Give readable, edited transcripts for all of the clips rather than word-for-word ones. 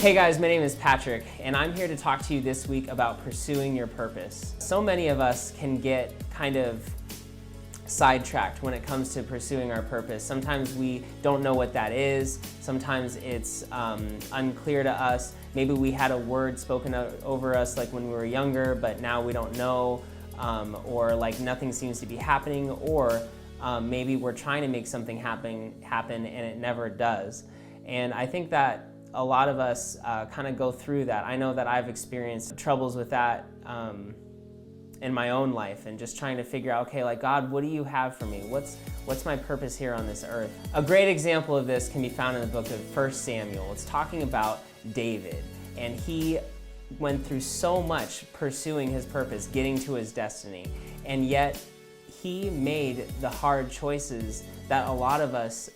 Hey guys, my name is Patrick, and I'm here to talk to you this week about pursuing your purpose. So many of us can get kind of sidetracked when it comes to pursuing our purpose. Sometimes we don't know what that is. Sometimes it's unclear to us. Maybe we had a word spoken over us like when we were younger, but now we don't know, or like nothing seems to be happening, or maybe we're trying to make something happen and it never does. And I think that a lot of us kind of go through that. I know that I've experienced troubles with that in my own life, and just trying to figure out, okay, like, God, what do you have for me? What's my purpose here on this earth? A great example of this can be found in the book of 1 Samuel. It's talking about David, and he went through so much pursuing his purpose, getting to his destiny, and yet he made the hard choices that a lot of us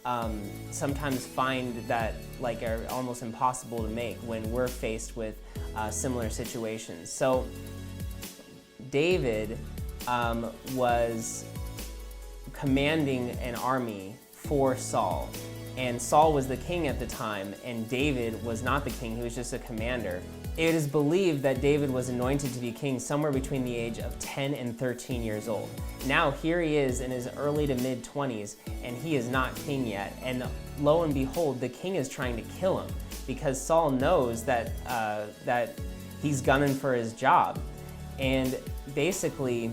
sometimes find that like are almost impossible to make when we're faced with similar situations. So David was commanding an army for Saul, and Saul was the king at the time, and David was not the king, he was just a commander. It is believed that David was anointed to be king somewhere between the age of 10 and 13 years old. Now here he is in his early to mid 20s, and he is not king yet. And lo and behold, the king is trying to kill him because Saul knows that he's gunning for his job. And basically,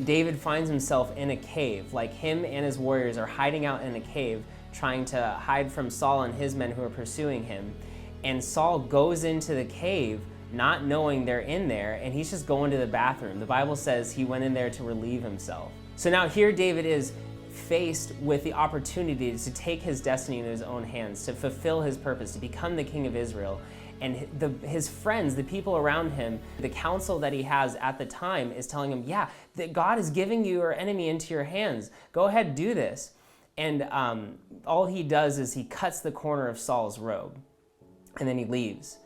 David finds himself in a cave. Like, him and his warriors are hiding out in a cave, trying to hide from Saul and his men who are pursuing him. And Saul goes into the cave not knowing they're in there, and he's just going to the bathroom. The Bible says he went in there to relieve himself. So now here David is faced with the opportunity to take his destiny in his own hands, to fulfill his purpose, to become the king of Israel. And his friends, the people around him, the counsel that he has at the time is telling him, yeah, that God is giving your enemy into your hands. Go ahead, do this. And all he does is he cuts the corner of Saul's robe, and then he leaves.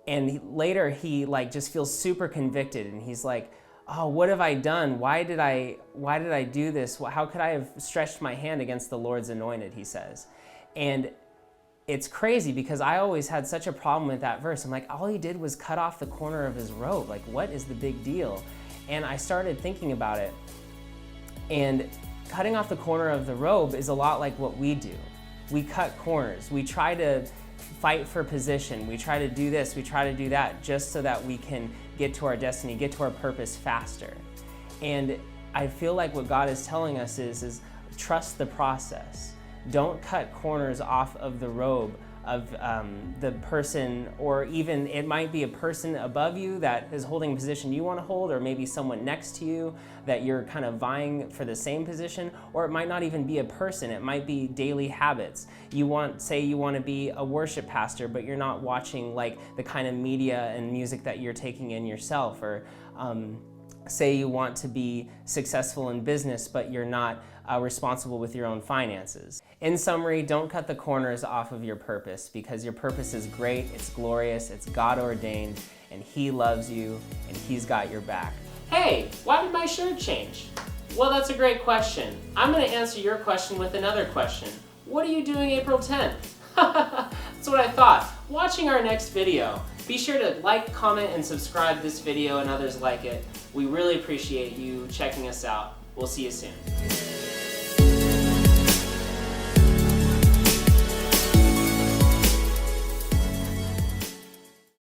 And later he like just feels super convicted, and he's like, oh, what have I done? Why did I do this? How could I have stretched my hand against the Lord's anointed, he says. And it's crazy because I always had such a problem with that verse. I'm like, all he did was cut off the corner of his robe. Like, what is the big deal? And I started thinking about it. And cutting off the corner of the robe is a lot like what we do. We cut corners. We try to fight for position. We try to do this. We try to do that just so that we can get to our destiny, get to our purpose faster. And I feel like what God is telling us is trust the process. Don't cut corners off of the robe of the person, or even it might be a person above you that is holding a position you want to hold, or maybe someone next to you that you're kind of vying for the same position, or it might not even be a person. It might be daily habits. Say you want to be a worship pastor, but you're not watching like the kind of media and music that you're taking in yourself, or say you want to be successful in business, but you're not responsible with your own finances. In summary, don't cut the corners off of your purpose, because your purpose is great, it's glorious, it's God ordained, and He loves you, and He's got your back. Hey, why did my shirt change? Well, that's a great question. I'm gonna answer your question with another question. What are you doing April 10th? That's what I thought. Watching our next video. Be sure to like, comment, and subscribe this video and others like it. We really appreciate you checking us out. We'll see you soon.